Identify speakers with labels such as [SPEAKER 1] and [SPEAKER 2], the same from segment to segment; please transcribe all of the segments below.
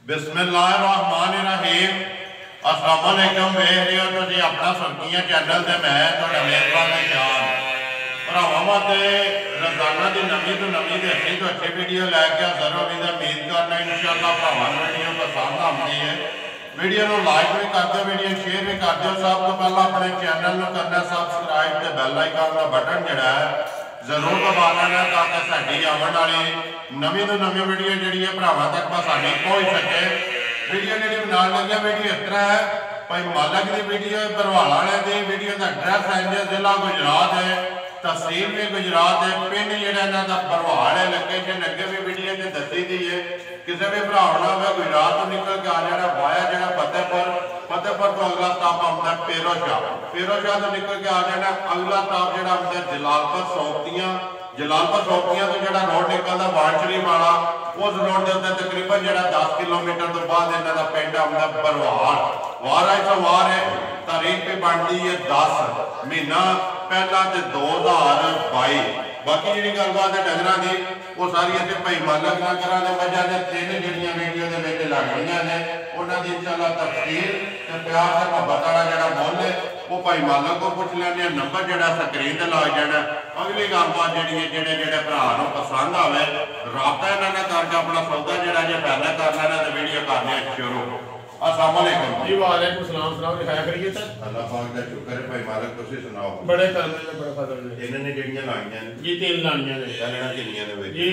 [SPEAKER 1] बिस्मिल्लाहिर्रहमानिर्रहीम। अस्सलाम वालेकुम। वेख रहे हो तुसीं अपना सुर्खियां चैनल ते मैं तुहाडा मेज़बान शान भरावां वास्ते रोज़ाना की नवीं तो नवीं ते अच्छी तो अच्छी वीडियो लैके हाज़र होने की उम्मीद करना। इंशाअल्लाह भरावां वीडियो पसंद आती है। वीडियो को लाइक भी कर दो, वीडियो शेयर भी कर दो। सब तो पहला अपने चैनल को करना सबसक्राइब ते बैल आइकन का बटन जिहड़ा है जरूर दबा लेना ताकि साडी आने वाली नवीं तो नवीं वीडियो जी भरावां तक साडी पहुँच सके। वीडियो जी बनाने लगे वीडियो इस तरह है भाई मालक की वीडियो बरवाला वाले की वीडियो का एड्रैस है जी जिला गुजरात है, तहसील भी गुजरात है, पिंड जो बरवाल है लोकेशन अगे भी वीडियो से दसी दी है। किसी भी भरावना हो गुजरात तो निकल के आ जाना वाया जो फतेहपुर तो अगला स्टाप आता है फेरोशाह तो निकल के आ जाना अगला स्टाप जो आता है जलालपुर सोपतियां तो जो रोड निकलता वाण शरीफ वाला उस रोड के उत्ते तकरीबन जो 10 किलोमीटर तो बाद इन्हों का पिंड आता बरवाल। वार है सो वार है, तारीख भी बनती है 10 महीना पहला 2022। बाकी जी गलबात है डंगरां की वो सारी इतने भाई मालक ना करा वजह ने 3 जड़ियाँ वीडियो के लग रही ने उन्होंने इंशाअल्लाह तफसील प्यार से मोहब्बत वाला जो मुल है वो भाई मालक को पूछ लेंगे। नंबर जो स्क्रीन पर लग जाना। अगली गलबात जी जो भरा पसंद आए राबता इन्होंने करके अपना सौदा जो फायदा कर लेना तो वीडियो करने शुरू। अस्सलाम वालेकुम
[SPEAKER 2] जी। वालेकुम सलाम। सुनाओ दिखाया करिए तो
[SPEAKER 1] अल्लाह पाक दा शुक्र है भाई मालक तुसी सुनाओ।
[SPEAKER 2] बड़े करने ने बड़ा फजल ने
[SPEAKER 1] इन्होंने जड़ियां लाइयां
[SPEAKER 2] जी 3 लानियां ने
[SPEAKER 1] पहलना किन्नियां ने
[SPEAKER 2] जी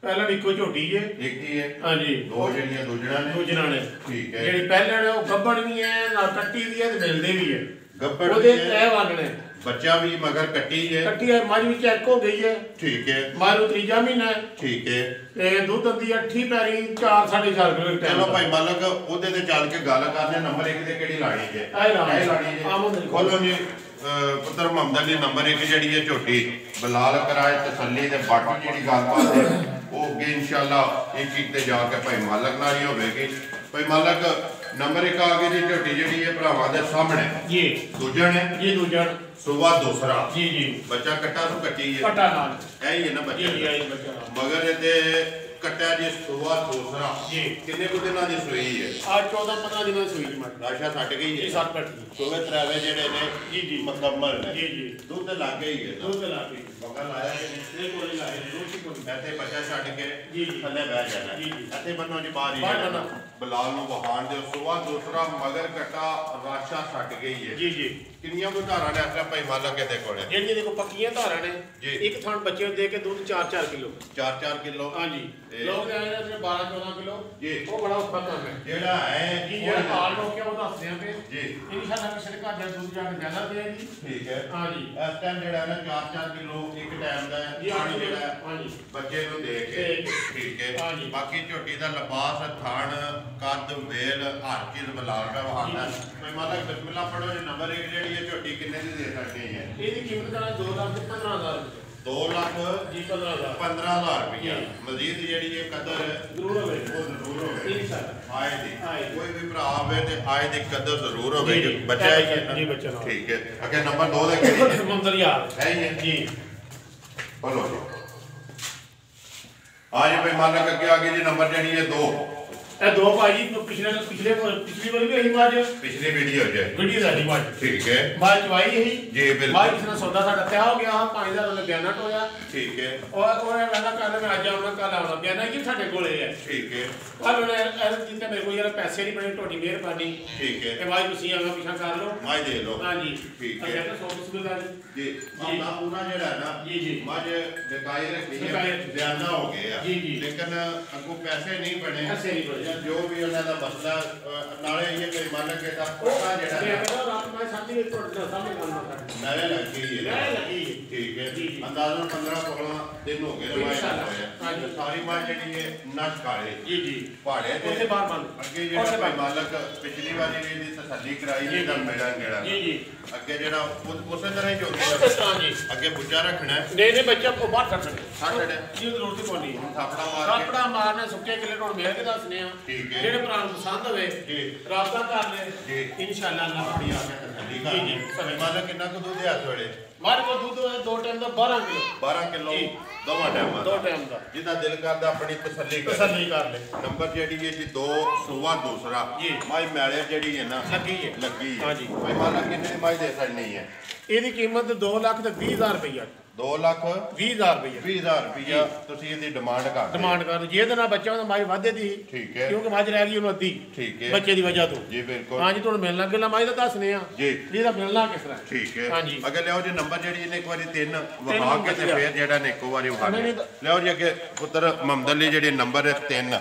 [SPEAKER 2] पहला इको झोटी है
[SPEAKER 1] एक ही है।
[SPEAKER 2] हां जी
[SPEAKER 1] दो जड़ियां दूजना ने ठीक है।
[SPEAKER 2] जेडी पहले ने वो गब्बड़ भी है ना कट्टी भी है ते मिलदे भी है
[SPEAKER 1] गब्बड़
[SPEAKER 2] ओदे तय वागने
[SPEAKER 1] बच्चा भी मगर कट्टी है
[SPEAKER 2] मज भी चेक हो गई है
[SPEAKER 1] ठीक है।
[SPEAKER 2] मारू तीजा महीना है
[SPEAKER 1] ठीक है।
[SPEAKER 2] ते दूध दी 8 पैरी 4 4.5 किलो
[SPEAKER 1] चलो भाई मालक ओदे ते चल के गल करने। नंबर 1 ते केड़ी लानी है
[SPEAKER 2] ए लानी है
[SPEAKER 1] खोलो जी पुत्र मोहम्मद अली नंबर 1 जड़ी है झोटी बलाल कराए तसल्ली ते बाकी जी गलबात है वो अगे इंशाअल्लाह एक ते जाके भाई मालक नाल ही होगी। भाई मालक नंबर 1 आ गई जी झोटी जी है भरावां दे सामने
[SPEAKER 2] जी
[SPEAKER 1] दूजन है जी
[SPEAKER 2] दूजन
[SPEAKER 1] सुबह दूसरा
[SPEAKER 2] जी जी
[SPEAKER 1] बच्चा कट्टा तो कट्टी है
[SPEAKER 2] कट्टा नाल
[SPEAKER 1] है ना बच्चा
[SPEAKER 2] जी आई बच्चा
[SPEAKER 1] मगर ये कट्टा जी सुबह दूसरा
[SPEAKER 2] जी
[SPEAKER 1] कितने को दिनों की सूई है
[SPEAKER 2] आज 14-15 दिन सूई जी मत
[SPEAKER 1] राशा सट गई है
[SPEAKER 2] 7 कट
[SPEAKER 1] सुबह त्रैवे जेडे ने
[SPEAKER 2] जी जी
[SPEAKER 1] मुकम्मल है
[SPEAKER 2] जी जी
[SPEAKER 1] दूध लग गई है
[SPEAKER 2] दूध लग गई
[SPEAKER 1] बगल आया कि
[SPEAKER 2] नहीं कोई लाए दूध की कोई
[SPEAKER 1] ऐसे बच्चा छड़ के
[SPEAKER 2] जी जी
[SPEAKER 1] थल्ले बैठ जाना
[SPEAKER 2] जी जी
[SPEAKER 1] ऐसे बनो जी बाहर ही जाना बलाल नु बहान दे सुबह दूसरा मगर कट्टा राशा सट गई है जी जी किन्नियां को धारा ने अपना भाई मालक के कोले
[SPEAKER 2] जेडी देखो पक्कियां धारा ने
[SPEAKER 1] जी एक
[SPEAKER 2] थान बच्चे दे के दूध 4-4 किलो
[SPEAKER 1] 4-4 किलो
[SPEAKER 2] हां जी लोग आए ने 12-14 किलो जी वो बड़ा औखा काम है
[SPEAKER 1] जेड़ा है
[SPEAKER 2] जी जेड़ा हाल हो गया वो दसदे हैं पे
[SPEAKER 1] जी
[SPEAKER 2] इंशाअल्लाह किसी का घर दूध जाके ज्यादा दे जी
[SPEAKER 1] ठीक है हां जी इस टाइम जेड़ा ना 4-4 किलो एक टाइम दा
[SPEAKER 2] जी हां जेड़ा हां जी
[SPEAKER 1] बच्चे नु दे के ठीक है हां जी बाकी झोटी दा लिबास थान कद वेल हर चीज बलाल का वहांदा कोई मालक बिस्मिल्लाह पढ़ो जी। नंबर 1 जेडी है झोटी कितने दी दे सकते हैं
[SPEAKER 2] ਇਹਦੀ कीमत का 2,15,000
[SPEAKER 1] 2 लाख
[SPEAKER 2] जी
[SPEAKER 1] 15,000 रुपया मजीद जी कदर
[SPEAKER 2] जरूर होवे
[SPEAKER 1] वो जरूर होवे
[SPEAKER 2] इंशाअल्लाह
[SPEAKER 1] आए दी कोई भी भरा आवे ते आए दी कदर जरूर होवे बच्चा ही है
[SPEAKER 2] जी बच्चा
[SPEAKER 1] ठीक है। अगे नंबर 2 दे केड़ी
[SPEAKER 2] मंदर यार
[SPEAKER 1] है ही है
[SPEAKER 2] जी
[SPEAKER 1] बोलो आज भाई मालक अगे आ गई जी नंबर जेडी है 2
[SPEAKER 2] ए दो भाई पिछली वाली भी यही बात
[SPEAKER 1] पिछली वीडियो है
[SPEAKER 2] वीडियो साडी बात
[SPEAKER 1] ठीक है
[SPEAKER 2] बात चवाई यही
[SPEAKER 1] जी बिल्कुल
[SPEAKER 2] बात किसने सौदा साडा तय हो गया 5000 वाला बयाना होया
[SPEAKER 1] ठीक है
[SPEAKER 2] और वाला कहना मैं आज आउना कल आउना बयाना कि साडे कोले है ठीक है कल ने ऐसा जिंदा मेरे को यार पैसे नहीं बने टोटी मेहरबानी ठीक है ए भाई तुसी आगा पीछा कर लो मां दे लो हां जी ठीक है तो 100 बिस्मिल्लाह जी मामला पूरा जेड़ा है ना जी जी मां बेकाई रखी है ज्यादा हो गया जी जी लेकिन अगो पैसे नहीं बने पैसे नहीं बने जो भी उन्हों का मसला नाले ये कोई मालक के पक्का जेड़ा रात में साथी एक तो सामने काम करता नया लगी है ठीक है अंदाजन 15-16 दिन हो गए इंशाल्लाह सारी बात जेडी है नश काले जी जी पहाड़े ते उससे बार बंद अगे जेड़ा भाई मालक पिछली वाली भी दी तसल्ली कराई है दम मेरा गेड़ा जी जी अगे जेड़ा उसे तरह ही जो जी अगे बुच्चा रखना है नहीं नहीं बच्चा को बाहर कर सकते साथ जी जरूरत कोनी थापड़ा मारना सुच्चे किले ढोल मेल के दसने
[SPEAKER 1] ठीक है
[SPEAKER 2] जेड़े भरा पसंद होवे राबता कर ले इंशाअल्लाह अल्लाह बड़ी आ के जी
[SPEAKER 1] समय माला कितना को दूध है थोड़े
[SPEAKER 2] हमारे को दूध दो टाइम का 12 किलो
[SPEAKER 1] दोवां टाइम
[SPEAKER 2] का
[SPEAKER 1] जिदा दिल करदा अपनी तसल्ली
[SPEAKER 2] कर ले
[SPEAKER 1] नंबर जेडी है जी 2 सुवा दूसरा माई मैले जेडी है ना लगी
[SPEAKER 2] हां जी
[SPEAKER 1] भाई माला कितने माई दे सकनी है
[SPEAKER 2] ਇਹਦੀ ਕੀਮਤ 2,20,000 ਰੁਪਇਆ
[SPEAKER 1] 2,20,000 ਰੁਪਇਆ ਤੁਸੀਂ ਇਹਦੀ ਡਿਮਾਂਡ
[SPEAKER 2] ਕਰ ਜੇ ਇਹਦੇ ਨਾਲ ਬੱਚਾ ਉਹਦਾ ਮਾਈ ਵਾਧੇ ਦੀ
[SPEAKER 1] ਠੀਕ ਹੈ
[SPEAKER 2] ਕਿਉਂਕਿ ਮੱਝ ਰਹਿ ਗਈ ਉਹਨੂੰ ਅੱਧੀ
[SPEAKER 1] ਠੀਕ ਹੈ
[SPEAKER 2] ਬੱਚੇ ਦੀ ਵਜ੍ਹਾ ਤੋਂ
[SPEAKER 1] ਜੀ ਬਿਲਕੁਲ
[SPEAKER 2] ਹਾਂਜੀ ਤੁਹਾਨੂੰ ਮਿਲਣਾ ਕਿਲਾ ਮਾਈ ਦਾ ਦੱਸਨੇ ਆ
[SPEAKER 1] ਜੀ
[SPEAKER 2] ਇਹਦਾ ਮਿਲਣਾ ਕਿਸ ਤਰ੍ਹਾਂ
[SPEAKER 1] ਠੀਕ ਹੈ
[SPEAKER 2] ਹਾਂਜੀ
[SPEAKER 1] ਅਗਰ ਲਿਆਓ ਜੀ ਨੰਬਰ ਜਿਹੜੀ ਇਹਨੇ ਇੱਕ ਵਾਰੀ 3 ਵਹਾ ਕੇ ਤੇ ਫੇਰ ਜਿਹੜਾ ਨੇ ਇੱਕੋ ਵਾਰੀ ਵਹਾ ਲਿਆਓ ਜੀ ਅੱਗੇ ਪੁੱਤਰ ਮੁਹੰਮਦ ਅਲੀ ਜਿਹੜੇ ਨੰਬਰ ਹੈ 3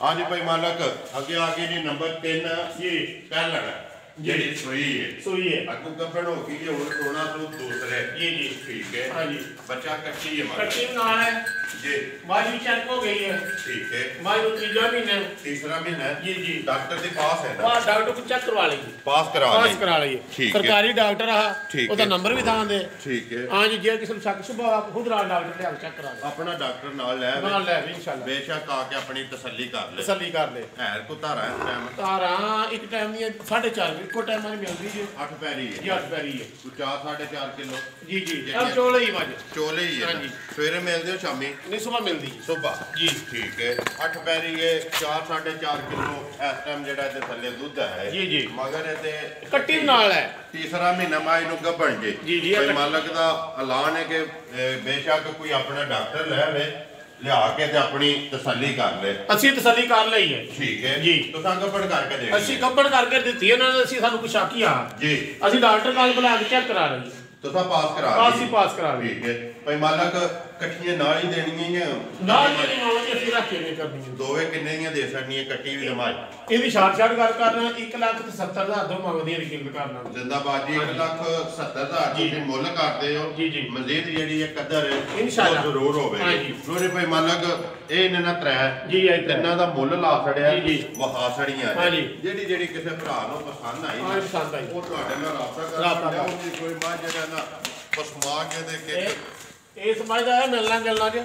[SPEAKER 1] ਹਾਂਜੀ ਭਾਈ ਮਾਲਕ ਅੱਗੇ ਆ ਗਏ ਜੀ ਨੰਬਰ 3 ਜੀ ਕਹਿ ਲਗਾ ਜਿਹੜੀ ਸੂਈ ਹੈ ਅੱਗੋਂ ਗੱਬੜ ਹੋ ਗਈ ਜੇ ਹੁਣ ਸੋਨਾ ਤੋਂ ਦੂਸਰੇ ਜੀ ਠੀਕ ਹੈ ਹਾਂਜੀ ਬੱਚਾ ਕੱਚੀ ਹੈ
[SPEAKER 2] ਨਾਲ ਹੈ
[SPEAKER 1] जी
[SPEAKER 2] माजी चेक हो गई है
[SPEAKER 1] ठीक है
[SPEAKER 2] माजी
[SPEAKER 1] तीसरा महीना
[SPEAKER 2] जी
[SPEAKER 1] डॉक्टर के पास है ना
[SPEAKER 2] डॉक्टर को चेक करवा लेगी
[SPEAKER 1] पास करा ली
[SPEAKER 2] सरकारी डॉक्टर आ ओदा नंबर भी दां दे
[SPEAKER 1] ठीक है
[SPEAKER 2] हां जी जे किसी शक शुबह आप खुद राल डॉक्टर ले चेक करा ले
[SPEAKER 1] अपना डॉक्टर नाल ले
[SPEAKER 2] इंशाल्लाह
[SPEAKER 1] बेशक आके अपनी तसल्ली कर ले
[SPEAKER 2] है
[SPEAKER 1] को तारा टाइम
[SPEAKER 2] तारा एक टाइम दी 4.5 इको टाइम में मिलदी जी
[SPEAKER 1] 8 पैरी है
[SPEAKER 2] जी 8 पैरी है
[SPEAKER 1] 4.5 किलो
[SPEAKER 2] जी अब चोले ही मज
[SPEAKER 1] चोले ही है हां जी सवेरे मिलदे हो शामी
[SPEAKER 2] नहीं सुबह मिलती
[SPEAKER 1] सुबह जी ठीक है 8 पैरी है 4.5 किलो इस टाइम जेड़ा ते थल्ले दूध है
[SPEAKER 2] जी
[SPEAKER 1] मगर ते
[SPEAKER 2] कट्टी नाल है
[SPEAKER 1] तीसरा महीना माई नु गबन जे कोई मालक दा ऐलान है कि बेशक कोई अपना डॉक्टर ले आवे लिया के ते अपनी तसल्ली कर ले
[SPEAKER 2] ਅਸੀਂ ਤਸੱਲੀ ਕਰ ਲਈ ਹੈ
[SPEAKER 1] ठीक है
[SPEAKER 2] जी
[SPEAKER 1] तुसां गबन करके दे
[SPEAKER 2] ਅਸੀਂ ਗੱਬੜ ਕਰਕੇ ਦਿੱਤੀ ਇਹਨਾਂ ਨੇ ਅਸੀਂ ਸਾਨੂੰ ਕੁਛ ਆਖਿਆ
[SPEAKER 1] जी
[SPEAKER 2] ਅਸੀਂ ਡਾਕਟਰ ਨਾਲ ਬੁਲਾ ਕੇ ਚੈੱਕ ਕਰਾ ਲਈ
[SPEAKER 1] तुसां पास करा
[SPEAKER 2] ली
[SPEAKER 1] ठीक है भाई मालक कट्ठियां नाल ही देनी है
[SPEAKER 2] नाल ही नहीं मानो कि रख के नहीं करनी है
[SPEAKER 1] दोवे किन्ने ਦੀਆਂ ਦੇ ਸਕਣੀ ਹੈ ਕੱਟੀ ਵੀ ਦਮਾਈ
[SPEAKER 2] ਇਹਦੀ ਸ਼ਾਰਟ ਗੱਲ ਕਰਨਾ 1,70,000 ਦੋ ਮੰਗਦੀ ਹੈ ਕੀਮਤ ਕਰਨਾ
[SPEAKER 1] ਜ਼ਿੰਦਾਬਾਦ ਜੀ 1,70,000 ਤੁਸੀਂ ਮੁੱਲ ਕਰਦੇ ਹੋ
[SPEAKER 2] ਜੀ
[SPEAKER 1] ਮਜ਼ੀਦ ਜਿਹੜੀ ਹੈ ਕਦਰ
[SPEAKER 2] ਇਨਸ਼ਾਅੱਲਾ
[SPEAKER 1] ਜ਼ਰੂਰ ਹੋਵੇ ਰੋਰੇ ਭਾਈ ਮਾਲਕ ਇਹ ਇਹਨਾਂ ਨਾਲ ਤਰੇ
[SPEAKER 2] ਜੀ
[SPEAKER 1] ਤਿੰਨਾਂ ਦਾ ਮੁੱਲ ਲਾ ਛੜਿਆ
[SPEAKER 2] ਜੀ
[SPEAKER 1] ਵਹਾ ਛੜੀਆਂ ਜਿਹੜੀ ਕਿਸੇ ਭਰਾ ਨੂੰ ਪਸੰਦ ਆਈ ਉਹ ਤੁਹਾਡੇ ਨਾਲ ਰਾਬਤਾ ਕਰ ਉਹਦੀ ਕੋਈ ਮਾਂ ਜਿਹੜਾ ਨਾ ਪਸਮਾ ਕੇ ਦੇ ਕੇ
[SPEAKER 2] ਇਹ ਸਮਝਦਾ ਹੈ ਮਿਲਣਾ ਗਿਲਣਾ
[SPEAKER 1] ਜੀ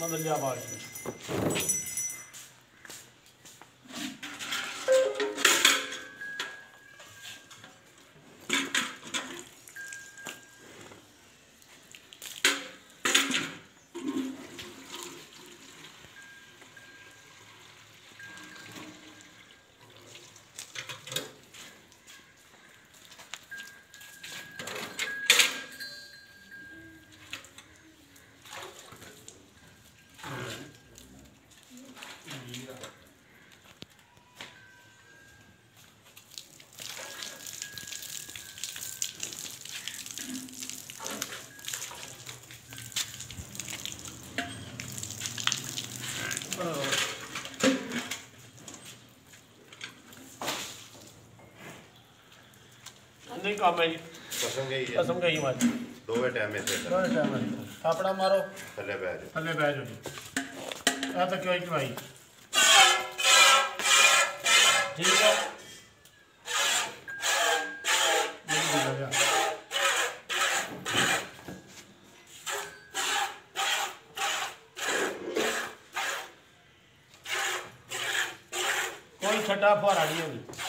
[SPEAKER 2] ਮਦਨ ਜਾ ਬਾਤ नहीं काम है जी कसम गई मार
[SPEAKER 1] दोवे टाइम से
[SPEAKER 2] अपना मारो
[SPEAKER 1] थल्ले बैठ
[SPEAKER 2] जाओ जी आ तो क्यों भाई ठीक है कोई छठा फुहारा नहीं होगी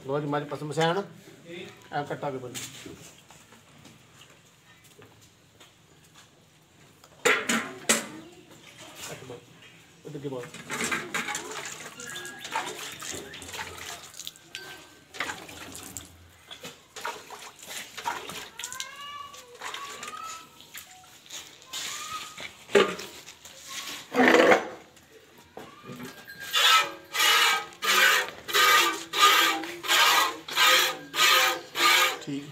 [SPEAKER 2] लो जी, हमारी पसंद से है ना, ऐप कट्टा के बनी इधर के बाद ठीक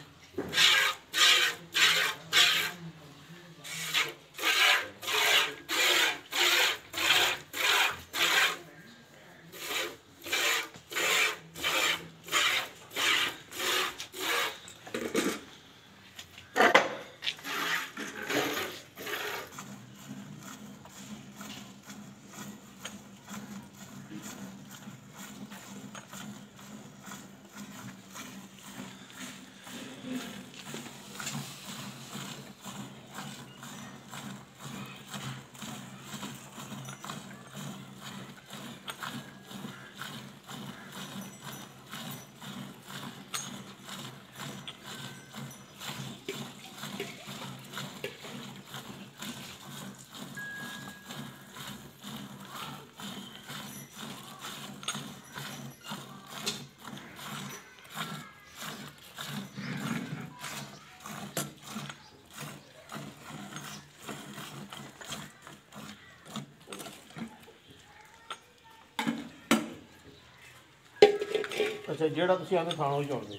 [SPEAKER 2] अच्छा जेड़ा तुसीं आंदे खाना ही चुनदे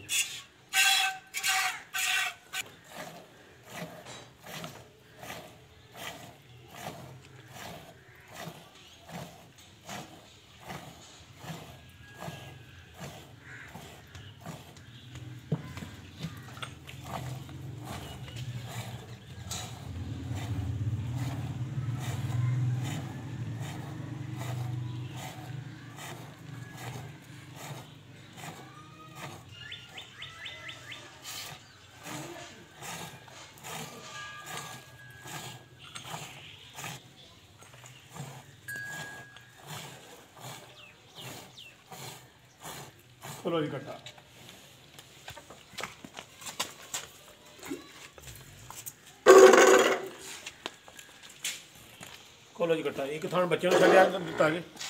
[SPEAKER 2] चलो जी कट्टा खोलो जी कट्टा एक थान बच्चों ने छड्डिया दिता के